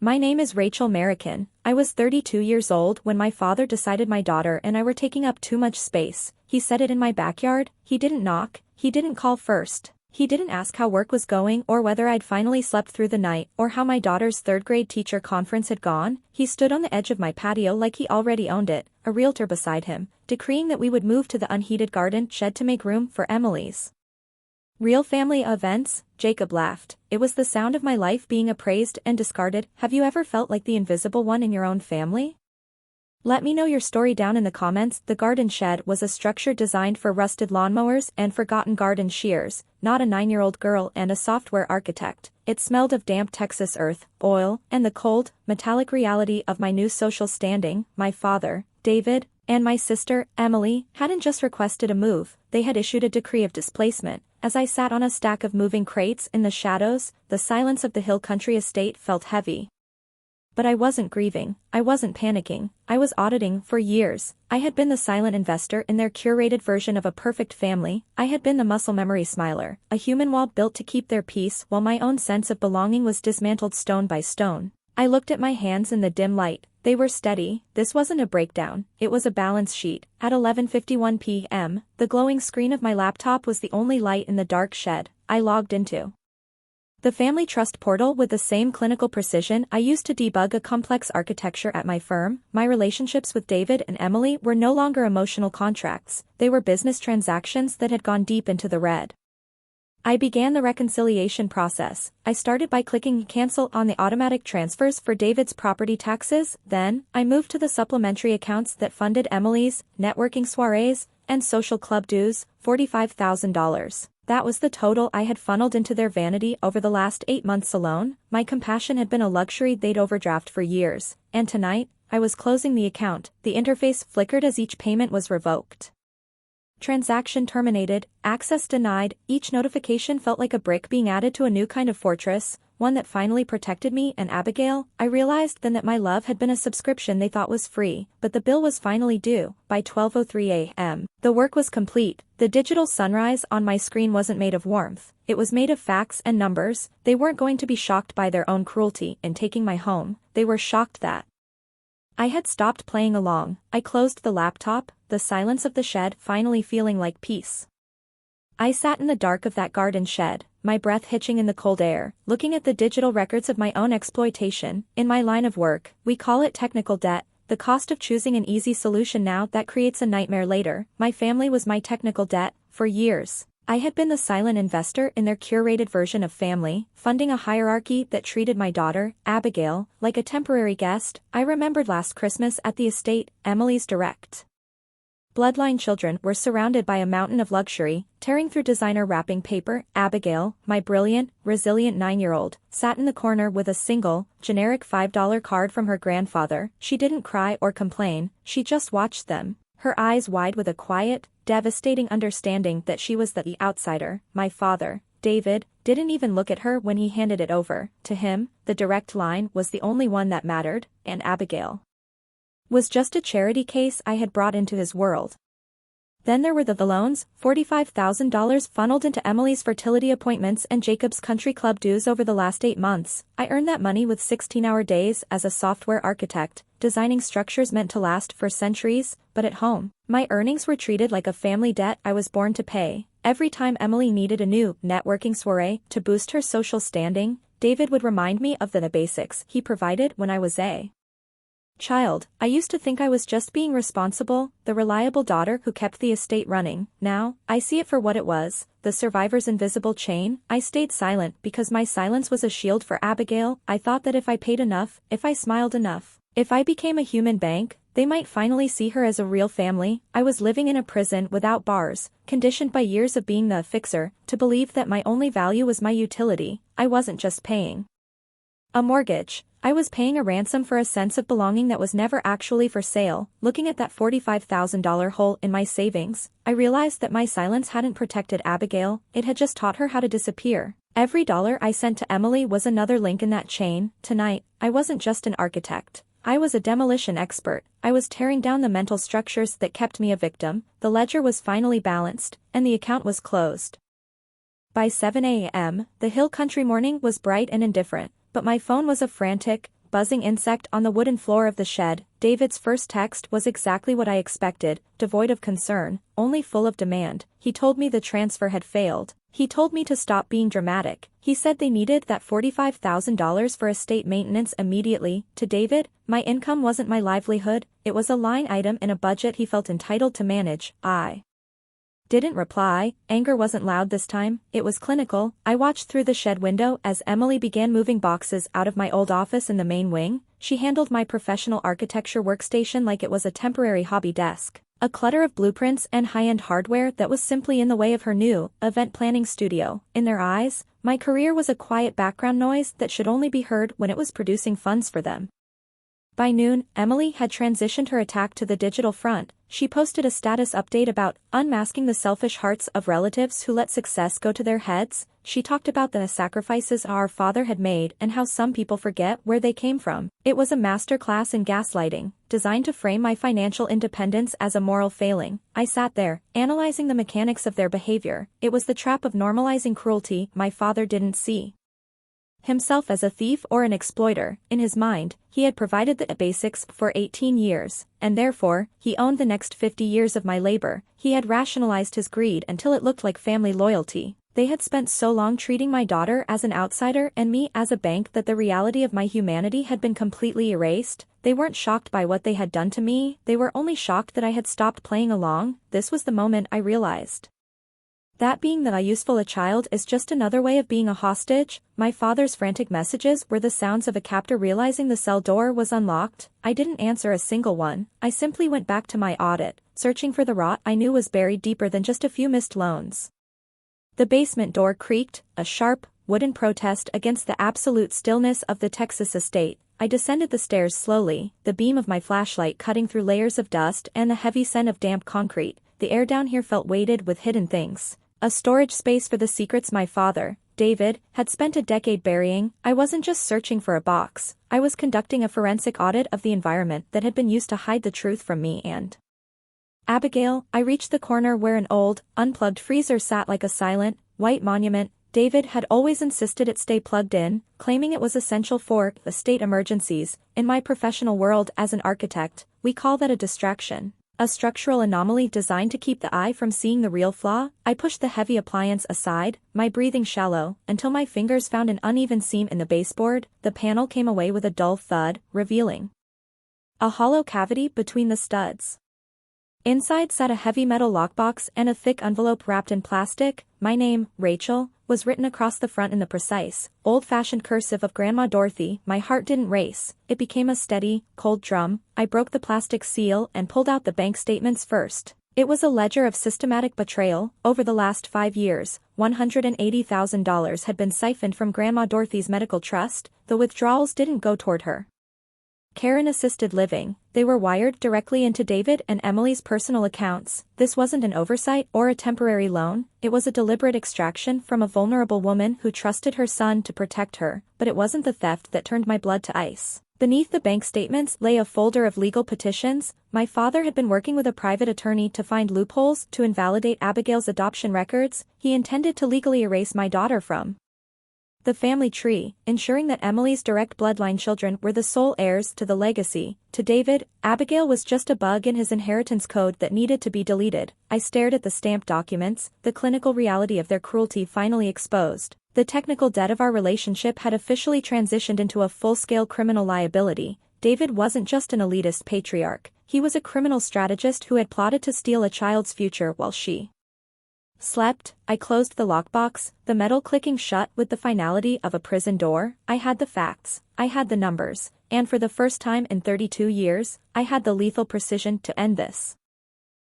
My name is Rachel Merrican. I was 32 years old when my father decided my daughter and I were taking up too much space. He set it in my backyard. He didn't knock. He didn't call first. He didn't ask how work was going or whether I'd finally slept through the night or how my daughter's third-grade teacher conference had gone. He stood on the edge of my patio like he already owned it, a realtor beside him, decreeing that we would move to the unheated garden shed to make room for Emily's real family events. Jacob laughed. It was the sound of my life being appraised and discarded. Have you ever felt like the invisible one in your own family? Let me know your story down in the comments. The garden shed was a structure designed for rusted lawnmowers and forgotten garden shears, not a 9-year-old girl and a software architect. It smelled of damp Texas earth, oil, and the cold, metallic reality of my new social standing. My father, David, and my sister, Emily, hadn't just requested a move, they had issued a decree of displacement. As I sat on a stack of moving crates in the shadows, the silence of the hill country estate felt heavy. But I wasn't grieving, I wasn't panicking, I was auditing. For years, I had been the silent investor in their curated version of a perfect family. I had been the muscle memory smiler, a human wall built to keep their peace while my own sense of belonging was dismantled stone by stone. I looked at my hands in the dim light. They were steady. This wasn't a breakdown, it was a balance sheet. At 11:51 p.m., the glowing screen of my laptop was the only light in the dark shed. I logged into the Family Trust portal with the same clinical precision I used to debug a complex architecture at my firm. My relationships with David and Emily were no longer emotional contracts, they were business transactions that had gone deep into the red. I began the reconciliation process. I started by clicking cancel on the automatic transfers for David's property taxes. Then, I moved to the supplementary accounts that funded Emily's networking soirees and social club dues, $45,000. That was the total I had funneled into their vanity over the last 8 months alone. My compassion had been a luxury they'd overdraft for years, and tonight, I was closing the account. The interface flickered as each payment was revoked. Transaction terminated, access denied. Each notification felt like a brick being added to a new kind of fortress, one that finally protected me and Abigail. I realized then that my love had been a subscription they thought was free, but the bill was finally due. By 12:03 a.m., the work was complete. The digital sunrise on my screen wasn't made of warmth, it was made of facts and numbers. They weren't going to be shocked by their own cruelty in taking my home, they were shocked that I had stopped playing along. I closed the laptop, the silence of the shed finally feeling like peace. I sat in the dark of that garden shed, my breath hitching in the cold air, looking at the digital records of my own exploitation. In my line of work, we call it technical debt, the cost of choosing an easy solution now that creates a nightmare later. My family was my technical debt. For years, I had been the silent investor in their curated version of family, funding a hierarchy that treated my daughter, Abigail, like a temporary guest. I remembered last Christmas at the estate, Emily's direct bloodline children were surrounded by a mountain of luxury, tearing through designer wrapping paper. Abigail, my brilliant, resilient 9-year-old, sat in the corner with a single, generic $5 card from her grandfather. She didn't cry or complain, she just watched them, her eyes wide with a quiet, devastating understanding that she was the outsider. My father, David, didn't even look at her when he handed it over. To him, the direct line was the only one that mattered, and Abigail was just a charity case I had brought into his world. Then there were the loans, $45,000 funneled into Emily's fertility appointments and Jacob's country club dues over the last 8 months. I earned that money with 16-hour days as a software architect, designing structures meant to last for centuries. But at home, my earnings were treated like a family debt I was born to pay. Every time Emily needed a new networking soiree to boost her social standing, David would remind me of the basics he provided when I was a child. I used to think I was just being responsible, the reliable daughter who kept the estate running. Now, I see it for what it was, the survivor's invisible chain. I stayed silent because my silence was a shield for Abigail. I thought that if I paid enough, if I smiled enough, if I became a human bank, they might finally see her as a real family. I was living in a prison without bars, conditioned by years of being the fixer, to believe that my only value was my utility. I wasn't just paying a mortgage, I was paying a ransom for a sense of belonging that was never actually for sale. Looking at that $45,000 hole in my savings, I realized that my silence hadn't protected Abigail, it had just taught her how to disappear. Every dollar I sent to Emily was another link in that chain. Tonight, I wasn't just an architect, I was a demolition expert. I was tearing down the mental structures that kept me a victim. The ledger was finally balanced, and the account was closed. By 7 a.m., the hill country morning was bright and indifferent, but my phone was a frantic, buzzing insect on the wooden floor of the shed. David's first text was exactly what I expected, devoid of concern, only full of demand. He told me the transfer had failed. He told me to stop being dramatic. He said they needed that $45,000 for estate maintenance immediately. To David, my income wasn't my livelihood, it was a line item in a budget he felt entitled to manage. I didn't reply. Anger wasn't loud this time, it was clinical. I watched through the shed window as Emily began moving boxes out of my old office in the main wing. She handled my professional architecture workstation like it was a temporary hobby desk. A clutter of blueprints and high-end hardware that was simply in the way of her new, event planning studio. In their eyes, my career was a quiet background noise that should only be heard when it was producing funds for them. By noon, Emily had transitioned her attack to the digital front. She posted a status update about unmasking the selfish hearts of relatives who let success go to their heads. She talked about the sacrifices our father had made and how some people forget where they came from. It was a masterclass in gaslighting, designed to frame my financial independence as a moral failing. I sat there, analyzing the mechanics of their behavior. It was the trap of normalizing cruelty my father didn't see himself as a thief or an exploiter. In his mind, he had provided the basics for 18 years, and therefore, he owned the next 50 years of my labor. He had rationalized his greed until it looked like family loyalty. They had spent so long treating my daughter as an outsider and me as a bank that the reality of my humanity had been completely erased. They weren't shocked by what they had done to me, they were only shocked that I had stopped playing along. This was the moment I realized that being a useful child is just another way of being a hostage. My father's frantic messages were the sounds of a captor realizing the cell door was unlocked. I didn't answer a single one. I simply went back to my audit, searching for the rot I knew was buried deeper than just a few missed loans. The basement door creaked, a sharp, wooden protest against the absolute stillness of the Texas estate. I descended the stairs slowly, the beam of my flashlight cutting through layers of dust and the heavy scent of damp concrete. The air down here felt weighted with hidden things. A storage space for the secrets my father, David, had spent a decade burying. I wasn't just searching for a box, I was conducting a forensic audit of the environment that had been used to hide the truth from me and Abigail. I reached the corner where an old, unplugged freezer sat like a silent, white monument. David had always insisted it stay plugged in, claiming it was essential for estate emergencies. In my professional world as an architect, we call that a distraction. A structural anomaly designed to keep the eye from seeing the real flaw. I pushed the heavy appliance aside, my breathing shallow, until my fingers found an uneven seam in the baseboard. The panel came away with a dull thud, revealing a hollow cavity between the studs. Inside sat a heavy metal lockbox and a thick envelope wrapped in plastic. My name, Rachel, was written across the front in the precise, old-fashioned cursive of Grandma Dorothy. My heart didn't race, it became a steady, cold drum. I broke the plastic seal and pulled out the bank statements first. It was a ledger of systematic betrayal. Over the last 5 years, $180,000 had been siphoned from Grandma Dorothy's medical trust. The withdrawals didn't go toward her care and assisted living, they were wired directly into David and Emily's personal accounts. This wasn't an oversight or a temporary loan, it was a deliberate extraction from a vulnerable woman who trusted her son to protect her. But it wasn't the theft that turned my blood to ice. Beneath the bank statements lay a folder of legal petitions. My father had been working with a private attorney to find loopholes to invalidate Abigail's adoption records. He intended to legally erase my daughter from the family tree, ensuring that Emily's direct bloodline children were the sole heirs to the legacy. To David, Abigail was just a bug in his inheritance code that needed to be deleted. I stared at the stamped documents, the clinical reality of their cruelty finally exposed. The technical debt of our relationship had officially transitioned into a full-scale criminal liability. David wasn't just an elitist patriarch, he was a criminal strategist who had plotted to steal a child's future while she slept. I closed the lockbox, the metal clicking shut with the finality of a prison door. I had the facts, I had the numbers, and for the first time in 32 years, I had the lethal precision to end this.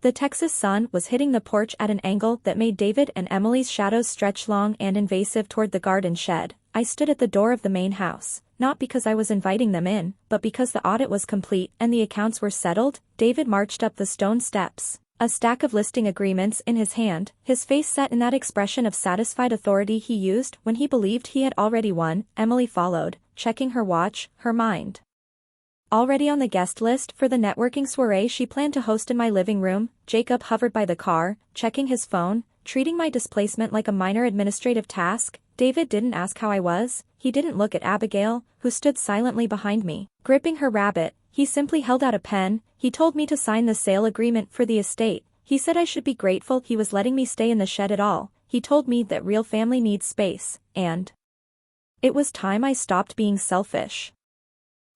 The Texas sun was hitting the porch at an angle that made David and Emily's shadows stretch long and invasive toward the garden shed. I stood at the door of the main house, not because I was inviting them in, but because the audit was complete and the accounts were settled. David marched up the stone steps, a stack of listing agreements in his hand, his face set in that expression of satisfied authority he used when he believed he had already won. Emily followed, checking her watch, her mind already on the guest list for the networking soiree she planned to host in my living room. Jacob hovered by the car, checking his phone, treating my displacement like a minor administrative task. David didn't ask how I was, he didn't look at Abigail, who stood silently behind me. Gripping her rabbit, he simply held out a pen. He told me to sign the sale agreement for the estate. He said I should be grateful he was letting me stay in the shed at all. He told me that real family needs space, and it was time I stopped being selfish.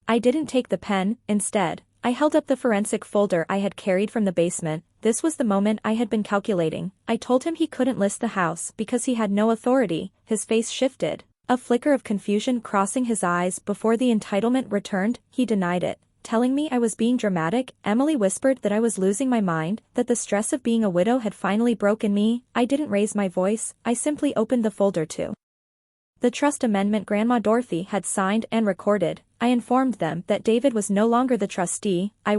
I didn't take the pen. Instead, I held up the forensic folder I had carried from the basement. This was the moment I had been calculating. I told him he couldn't list the house because he had no authority. His face shifted, a flicker of confusion crossing his eyes before the entitlement returned. He denied it, telling me I was being dramatic. Emily whispered that I was losing my mind, that the stress of being a widow had finally broken me. I didn't raise my voice, I simply opened the folder to the trust amendment Grandma Dorothy had signed and recorded. I informed them that David was no longer the trustee. I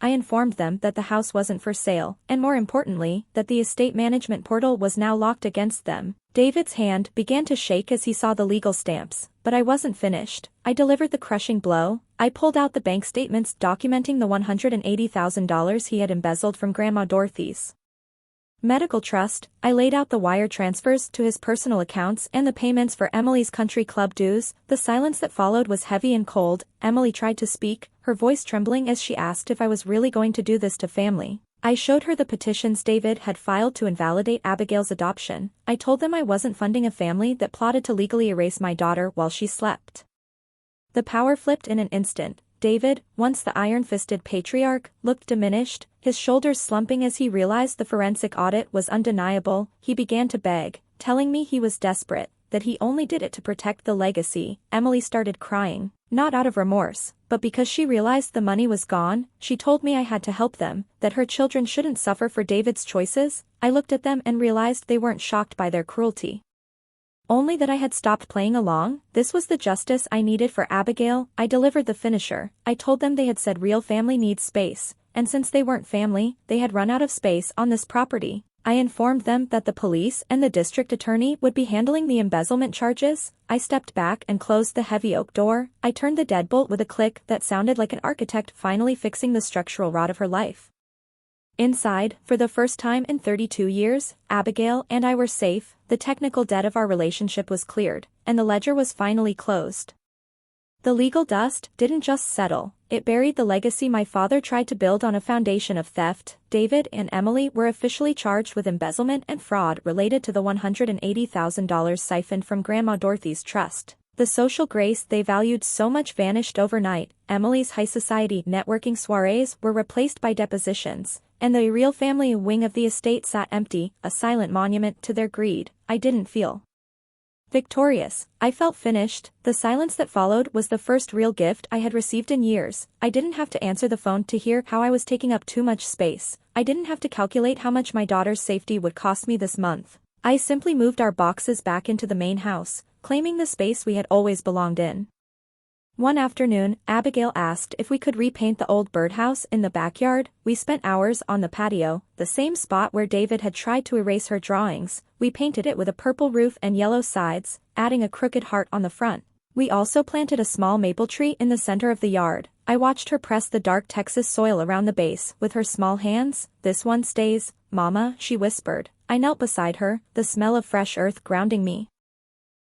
informed them that the house wasn't for sale, and more importantly, that the estate management portal was now locked against them. David's hand began to shake as he saw the legal stamps, but I wasn't finished. I delivered the crushing blow. I pulled out the bank statements documenting the $180,000 he had embezzled from Grandma Dorothy's medical trust. I laid out the wire transfers to his personal accounts and the payments for Emily's country club dues. The silence that followed was heavy and cold. Emily tried to speak, her voice trembling as she asked if I was really going to do this to family. I showed her the petitions David had filed to invalidate Abigail's adoption. I told them I wasn't funding a family that plotted to legally erase my daughter while she slept. The power flipped in an instant. David, once the iron-fisted patriarch, looked diminished, his shoulders slumping as he realized the forensic audit was undeniable. He began to beg, telling me he was desperate, that he only did it to protect the legacy. Emily started crying, not out of remorse, but because she realized the money was gone. She told me I had to help them, that her children shouldn't suffer for David's choices. I looked at them and realized they weren't shocked by their cruelty, only that I had stopped playing along. This was the justice I needed for Abigail. I delivered the finisher. I told them they had said real family needs space, and since they weren't family, they had run out of space on this property. I informed them that the police and the district attorney would be handling the embezzlement charges. I stepped back and closed the heavy oak door. I turned the deadbolt with a click that sounded like an architect finally fixing the structural rot of her life. Inside, for the first time in 32 years, Abigail and I were safe. The technical debt of our relationship was cleared, and the ledger was finally closed. The legal dust didn't just settle, it buried the legacy my father tried to build on a foundation of theft. David and Emily were officially charged with embezzlement and fraud related to the $180,000 siphoned from Grandma Dorothy's trust. The social grace they valued so much vanished overnight. Emily's high society networking soirees were replaced by depositions, and the real family wing of the estate sat empty, a silent monument to their greed. I didn't feel victorious. I felt finished. The silence that followed was the first real gift I had received in years. I didn't have to answer the phone to hear how I was taking up too much space. I didn't have to calculate how much my daughter's safety would cost me this month. I simply moved our boxes back into the main house, claiming the space we had always belonged in. One afternoon, Abigail asked if we could repaint the old birdhouse in the backyard. We spent hours on the patio, the same spot where David had tried to erase her drawings. We painted it with a purple roof and yellow sides, adding a crooked heart on the front. We also planted a small maple tree in the center of the yard. I watched her press the dark Texas soil around the base with her small hands. "This one stays, Mama," she whispered. I knelt beside her, the smell of fresh earth grounding me.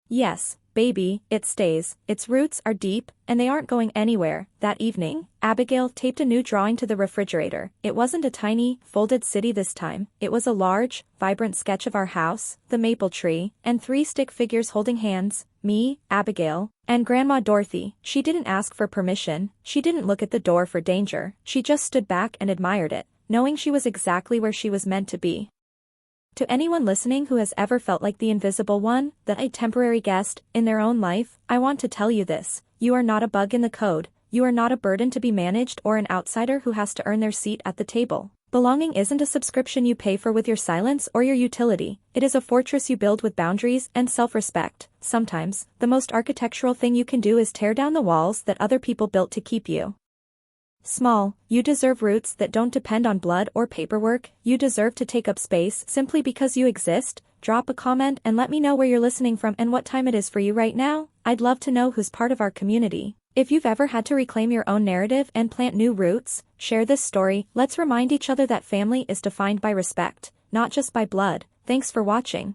"Yes, baby, it stays. Its roots are deep, and they aren't going anywhere." That evening, Abigail taped a new drawing to the refrigerator. It wasn't a tiny, folded city this time. It was a large, vibrant sketch of our house, the maple tree, and 3 stick figures holding hands, me, Abigail, and Grandma Dorothy. She didn't ask for permission. She didn't look at the door for danger. She just stood back and admired it, knowing she was exactly where she was meant to be. To anyone listening who has ever felt like the invisible one, a temporary guest, in their own life, I want to tell you this: you are not a bug in the code, you are not a burden to be managed or an outsider who has to earn their seat at the table. Belonging isn't a subscription you pay for with your silence or your utility, it is a fortress you build with boundaries and self-respect. Sometimes, the most architectural thing you can do is tear down the walls that other people built to keep you small. You deserve roots that don't depend on blood or paperwork. You deserve to take up space simply because you exist. Drop a comment and let me know where you're listening from and what time it is for you right now. I'd love to know who's part of our community. If you've ever had to reclaim your own narrative and plant new roots, share this story. Let's remind each other that family is defined by respect, not just by blood. Thanks for watching.